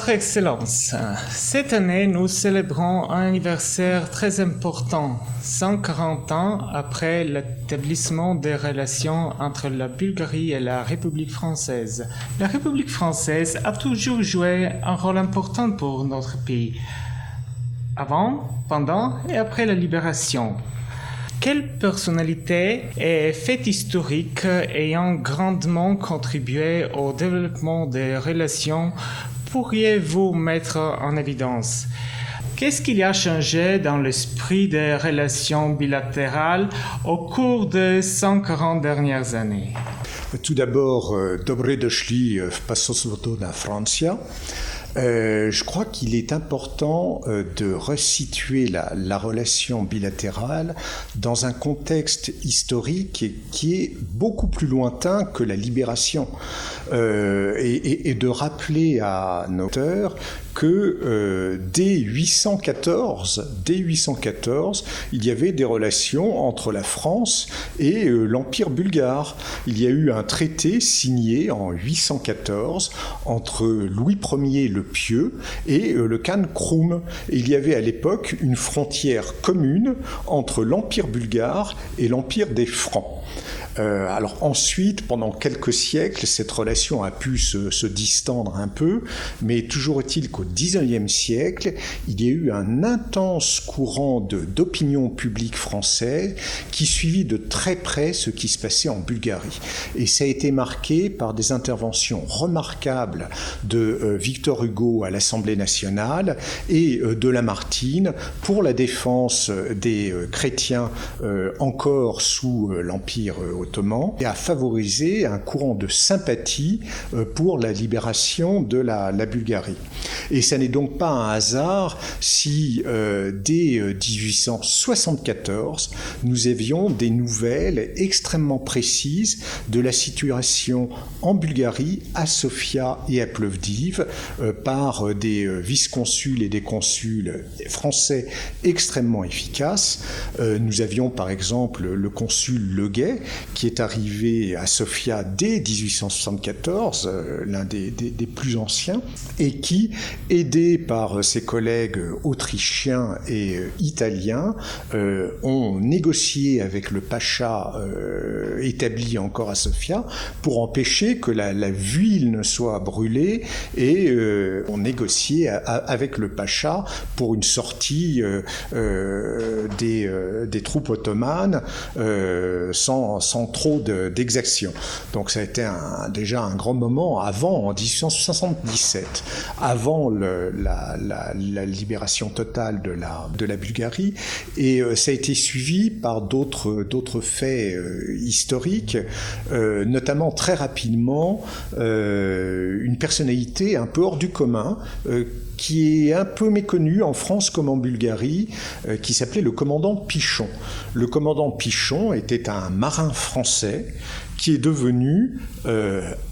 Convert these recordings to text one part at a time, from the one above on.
Votre Excellence, cette année, nous célébrons un anniversaire très important, 140 ans après l'établissement des relations entre la Bulgarie et la République française. La République française a toujours joué un rôle important pour notre pays, avant, pendant et après la libération. Quelle personnalité et faits historiques ayant grandement contribué au développement des relations pourriez-vous mettre en évidence? Qu'est-ce qui a changé dans l'esprit des relations bilatérales au cours des 140 dernières années? Tout d'abord, dobrodošli v Pasosvoto na Francia. Je crois qu'il est important de resituer la relation bilatérale dans un contexte historique qui est beaucoup plus lointain que la libération et de rappeler à nos auteurs que dès 814, il y avait des relations entre la France et l'Empire bulgare. Il y a eu un traité signé en 814 entre Louis Ier le Pieux et le Khan Krum. Il y avait à l'époque une frontière commune entre l'Empire bulgare et l'Empire des Francs. Alors ensuite, pendant quelques siècles, cette relation a pu se distendre un peu, mais toujours est-il qu'au XIXe siècle, il y a eu un intense courant d'opinion publique française qui suivit de très près ce qui se passait en Bulgarie. Et ça a été marqué par des interventions remarquables de Victor Hugo à l'Assemblée nationale et de Lamartine pour la défense des chrétiens encore sous l'Empire ottoman et a favorisé un courant de sympathie pour la libération de la Bulgarie. Et ça n'est donc pas un hasard si dès 1874, nous avions des nouvelles extrêmement précises de la situation en Bulgarie, à Sofia et à Plovdiv, par des vice-consuls et des consuls français extrêmement efficaces. Nous avions par exemple le consul Leguet, qui est arrivé à Sofia dès 1874, l'un des plus anciens, et qui, aidé par ses collègues autrichiens et italiens, ont négocié avec le pacha établi encore à Sofia pour empêcher que la ville ne soit brûlée et ont négocié avec le pacha pour une sortie des troupes ottomanes sans trop d'exactions. Donc ça a été déjà un grand moment en 1877, avant la libération totale de la Bulgarie, et ça a été suivi par d'autres faits historiques, notamment très rapidement une personnalité un peu hors du commun, qui est un peu méconnu en France comme en Bulgarie, qui s'appelait le commandant Pichon. Le commandant Pichon était un marin français qui est devenu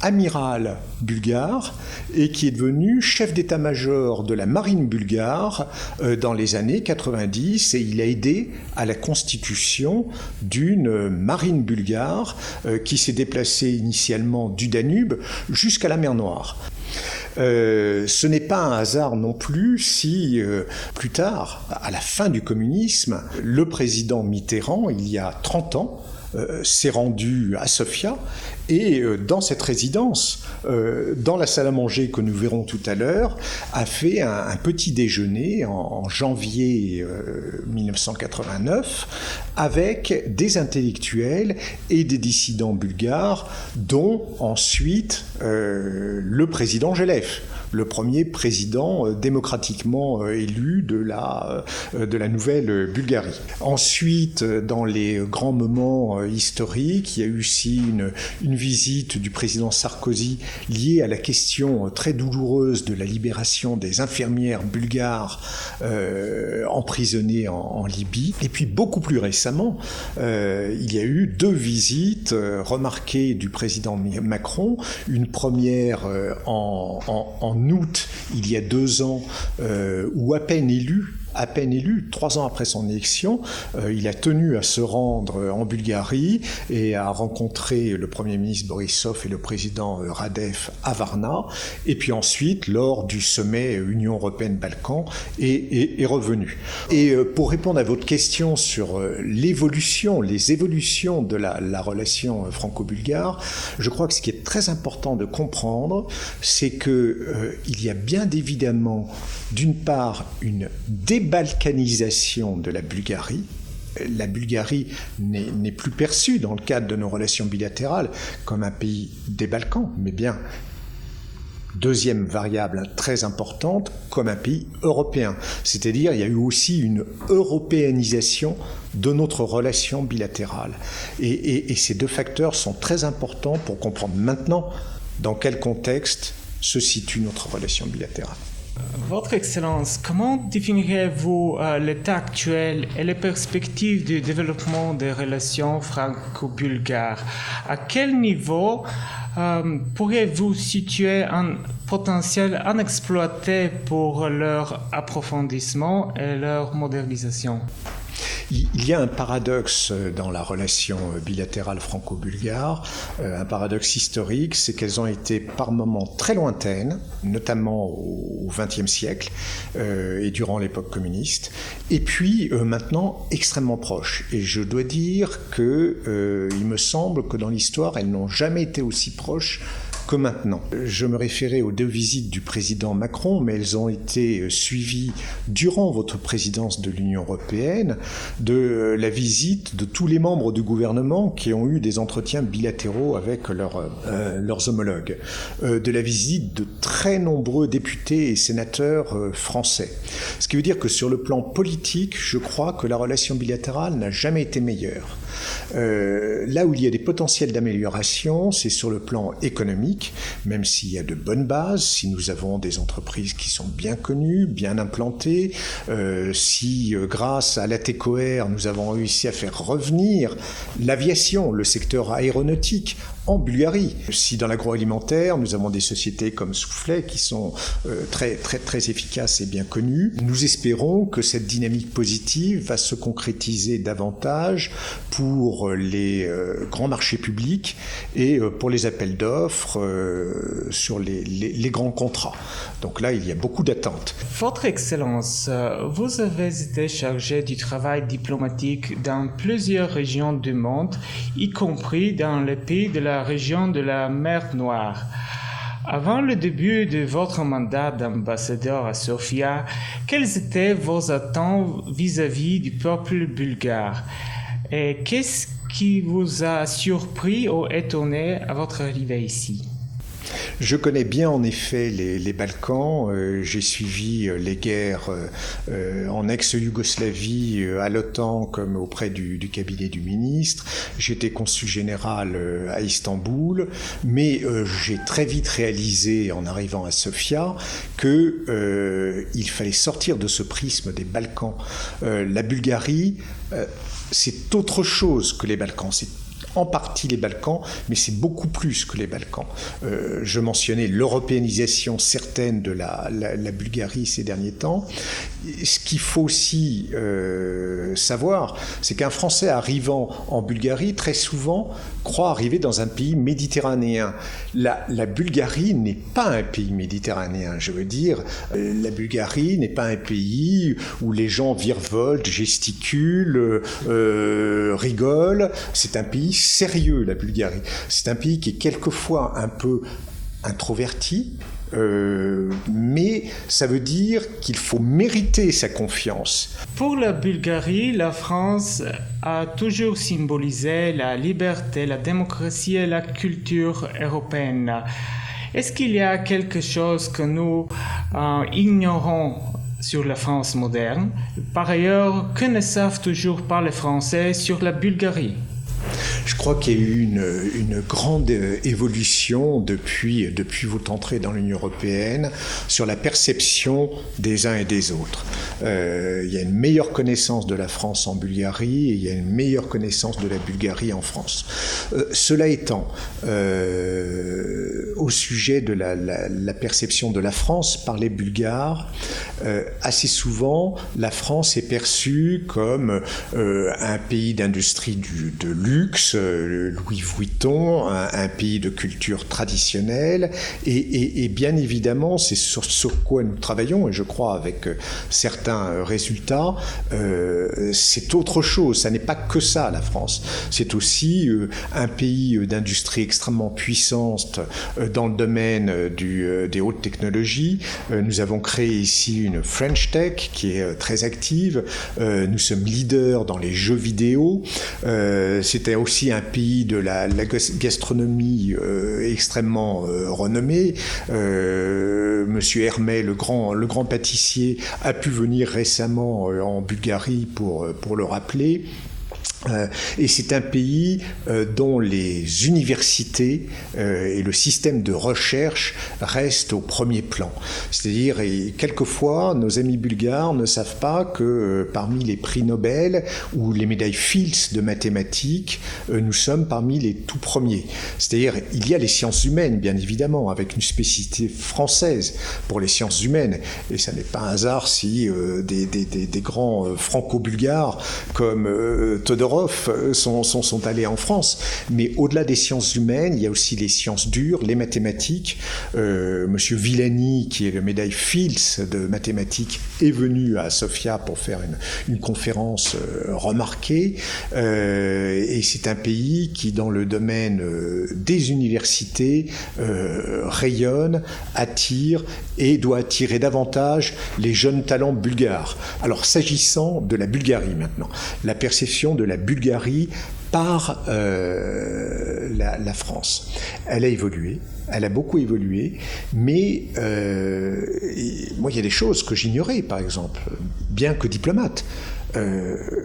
amiral bulgare et qui est devenu chef d'état-major de la marine bulgare dans les années 90, et il a aidé à la constitution d'une marine bulgare qui s'est déplacée initialement du Danube jusqu'à la mer Noire. Ce n'est pas un hasard non plus si, plus tard, à la fin du communisme, le président Mitterrand, il y a 30 ans, s'est rendu à Sofia, et dans cette résidence, dans la salle à manger que nous verrons tout à l'heure, a fait un petit déjeuner en janvier 1989 avec des intellectuels et des dissidents bulgares, dont ensuite le président Gelev, le premier président démocratiquement élu de la nouvelle Bulgarie. Ensuite, dans les grands moments historiques, il y a eu aussi une visite du président Sarkozy liée à la question très douloureuse de la libération des infirmières bulgares emprisonnées en Libye. Et puis beaucoup plus récemment, il y a eu 2 visites remarquées du président Macron, une première en août, il y a 2 ans, où à peine élu, à peine élu, 3 ans après son élection, il a tenu à se rendre en Bulgarie et à rencontrer le Premier ministre Borisov et le président Radev à Varna, et puis ensuite, lors du sommet Union européenne-Balkans, est revenu. Et pour répondre à votre question sur les évolutions de la relation franco-bulgare, je crois que ce qui est très important de comprendre, c'est qu'il y a bien évidemment, d'une part, une débalkanisation de la Bulgarie. La Bulgarie n'est plus perçue dans le cadre de nos relations bilatérales comme un pays des Balkans, mais bien, deuxième variable très importante, comme un pays européen. C'est-à-dire, il y a eu aussi une européanisation de notre relation bilatérale. Et ces deux facteurs sont très importants pour comprendre maintenant dans quel contexte se situe notre relation bilatérale. Votre Excellence, comment définiriez-vous l'état actuel et les perspectives du développement des relations franco-bulgares? À quel niveau pourriez-vous situer un potentiel inexploité pour leur approfondissement et leur modernisation? Il y a un paradoxe dans la relation bilatérale franco-bulgare, un paradoxe historique, c'est qu'elles ont été par moments très lointaines, notamment au XXe siècle et durant l'époque communiste, et puis maintenant extrêmement proches. Et je dois dire qu'il me semble que dans l'histoire, elles n'ont jamais été aussi proches que maintenant. Je me référais aux 2 visites du président Macron, mais elles ont été suivies durant votre présidence de l'Union européenne de la visite de tous les membres du gouvernement qui ont eu des entretiens bilatéraux avec leurs homologues, de la visite de très nombreux députés et sénateurs français. Ce qui veut dire que sur le plan politique, je crois que la relation bilatérale n'a jamais été meilleure. Là où il y a des potentiels d'amélioration, c'est sur le plan économique, même s'il y a de bonnes bases, si nous avons des entreprises qui sont bien connues, bien implantées, si grâce à l'ATCOR, nous avons réussi à faire revenir l'aviation, le secteur aéronautique, en Bulgarie. Si dans l'agroalimentaire, nous avons des sociétés comme Soufflet qui sont très efficaces et bien connues, nous espérons que cette dynamique positive va se concrétiser davantage pour les grands marchés publics et pour les appels d'offres sur les grands contrats. Donc là, il y a beaucoup d'attentes. Votre Excellence, vous avez été chargé du travail diplomatique dans plusieurs régions du monde, y compris dans les pays de la région de la mer Noire. Avant le début de votre mandat d'ambassadeur à Sofia, quelles étaient vos attentes vis-à-vis du peuple bulgare? Et qu'est-ce qui vous a surpris ou étonné à votre arrivée ici? Je connais bien en effet les Balkans, j'ai suivi les guerres en ex-Yougoslavie, à l'OTAN comme auprès du cabinet du ministre, j'étais consul général à Istanbul, mais j'ai très vite réalisé en arrivant à Sofia qu'il fallait sortir de ce prisme des Balkans. La Bulgarie, c'est autre chose que les Balkans, c'est en partie les Balkans, mais c'est beaucoup plus que les Balkans. Je mentionnais l'européanisation certaine de la Bulgarie ces derniers temps. Ce qu'il faut aussi savoir, c'est qu'un Français arrivant en Bulgarie, très souvent, croit arriver dans un pays méditerranéen. La Bulgarie n'est pas un pays méditerranéen, je veux dire. La Bulgarie n'est pas un pays où les gens virevoltent, gesticulent, rigolent. C'est un pays sérieux, la Bulgarie. C'est un pays qui est quelquefois un peu introverti, mais ça veut dire qu'il faut mériter sa confiance. Pour la Bulgarie, la France a toujours symbolisé la liberté, la démocratie et la culture européenne. Est-ce qu'il y a quelque chose que nous ignorons sur la France moderne? Par ailleurs, que ne savent toujours pas les Français sur la Bulgarie? Je crois qu'il y a eu une grande évolution depuis votre entrée dans l'Union européenne sur la perception des uns et des autres. Il y a une meilleure connaissance de la France en Bulgarie et il y a une meilleure connaissance de la Bulgarie en France. Cela étant, au sujet de la perception de la France par les Bulgares, assez souvent, la France est perçue comme un pays d'industrie de luxe, Louis Vuitton, un pays de culture traditionnelle, et bien évidemment, c'est sur quoi nous travaillons, et je crois avec certains résultats, c'est autre chose, ça n'est pas que ça la France, c'est aussi un pays d'industrie extrêmement puissante dans le domaine des hautes technologies. Nous avons créé ici une French Tech qui est très active, nous sommes leaders dans les jeux vidéo, c'était aussi un pays de la gastronomie extrêmement renommé. Monsieur Hermé, le grand pâtissier, a pu venir récemment en Bulgarie pour le rappeler. Et c'est un pays dont les universités et le système de recherche restent au premier plan. C'est-à-dire, et quelquefois, nos amis bulgares ne savent pas que parmi les prix Nobel ou les médailles Fields de mathématiques, nous sommes parmi les tout premiers. C'est-à-dire, il y a les sciences humaines, bien évidemment, avec une spécificité française pour les sciences humaines. Et ça n'est pas un hasard si des grands franco-bulgares comme Todorov sont allés en France. Mais au-delà des sciences humaines, il y a aussi les sciences dures, les mathématiques. Monsieur Villani, qui est le médaille Fields de mathématiques, est venu à Sofia pour faire une conférence remarquée. Et c'est un pays qui, dans le domaine des universités, rayonne, attire et doit attirer davantage les jeunes talents bulgares. Alors, s'agissant de la Bulgarie maintenant, la perception de la Bulgarie par la France. Elle a évolué, elle a beaucoup évolué, mais moi il y a des choses que j'ignorais, par exemple, bien que diplomate.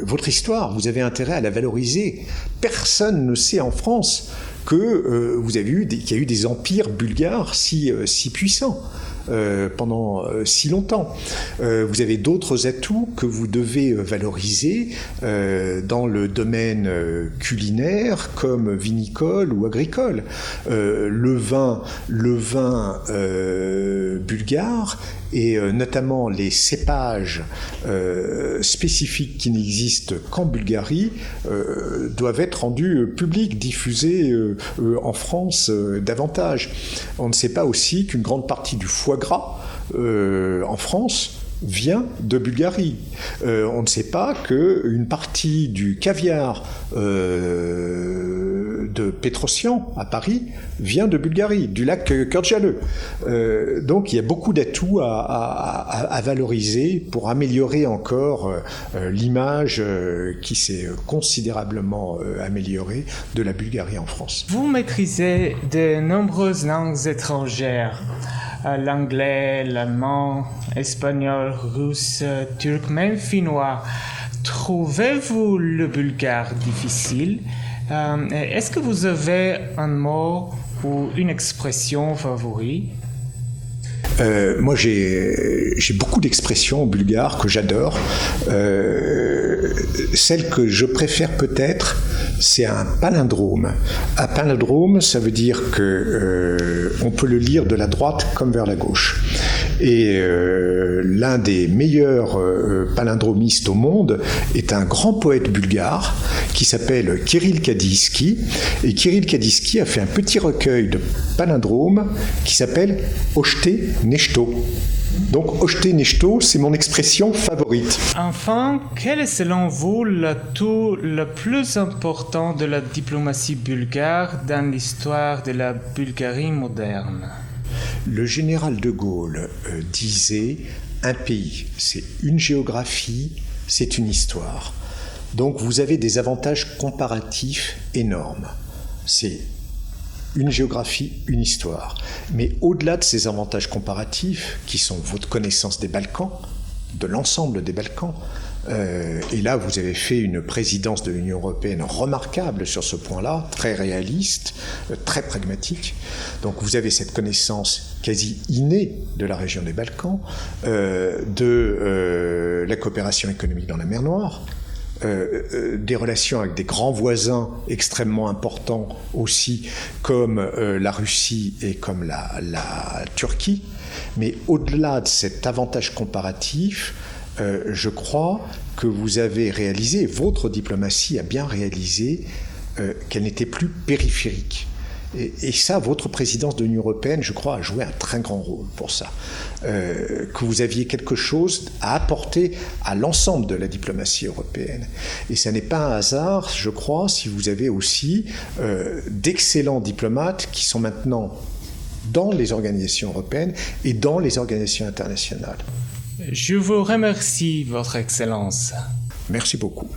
Votre histoire, vous avez intérêt à la valoriser. Personne ne sait en France que vous avez qu'il y a eu des empires bulgares si puissants. Pendant si longtemps. Vous avez d'autres atouts que vous devez valoriser dans le domaine culinaire comme vinicole ou agricole. Le vin bulgare et notamment les cépages spécifiques qui n'existent qu'en Bulgarie doivent être rendus publics, diffusés en France davantage. On ne sait pas aussi qu'une grande partie du foie gras en France vient de Bulgarie. On ne sait pas qu'une partie du caviar de Petrosian à Paris vient de Bulgarie, du lac Kurdjaleux. Donc il y a beaucoup d'atouts à valoriser pour améliorer encore l'image qui s'est considérablement améliorée de la Bulgarie en France. Vous maîtrisez de nombreuses langues étrangères. L'anglais, l'allemand, espagnol, russe, turkmène, finnois. Trouvez-vous le bulgare difficile? Est-ce que vous avez un mot ou une expression favorite? Moi, j'ai beaucoup d'expressions bulgares que j'adore. Celle que je préfère peut-être, c'est un palindrome. Un palindrome, ça veut dire que on peut le lire de la droite comme vers la gauche. Et l'un des meilleurs palindromistes au monde est un grand poète bulgare qui s'appelle Kirill Kadiski. Et Kirill Kadiski a fait un petit recueil de palindromes qui s'appelle Ochte Nechto. Donc, Ochte Nechto, c'est mon expression favorite. Enfin, quel est selon vous l'atout le plus important de la diplomatie bulgare dans l'histoire de la Bulgarie moderne? Le général de Gaulle disait « Un pays, c'est une géographie, c'est une histoire ». Donc, vous avez des avantages comparatifs énormes. C'est une géographie, une histoire. Mais au-delà de ces avantages comparatifs, qui sont votre connaissance des Balkans, de l'ensemble des Balkans, Et là, vous avez fait une présidence de l'Union européenne remarquable sur ce point-là, très réaliste, très pragmatique. Donc vous avez cette connaissance quasi innée de la région des Balkans, de la coopération économique dans la mer Noire, des relations avec des grands voisins extrêmement importants aussi, comme la Russie et comme la Turquie. Mais au-delà de cet avantage comparatif, je crois que vous avez réalisé, votre diplomatie a bien réalisé qu'elle n'était plus périphérique. Et ça, votre présidence de l'Union européenne, je crois, a joué un très grand rôle pour ça. Que vous aviez quelque chose à apporter à l'ensemble de la diplomatie européenne. Et ça n'est pas un hasard, je crois, si vous avez aussi d'excellents diplomates qui sont maintenant dans les organisations européennes et dans les organisations internationales. Je vous remercie, Votre Excellence. Merci beaucoup.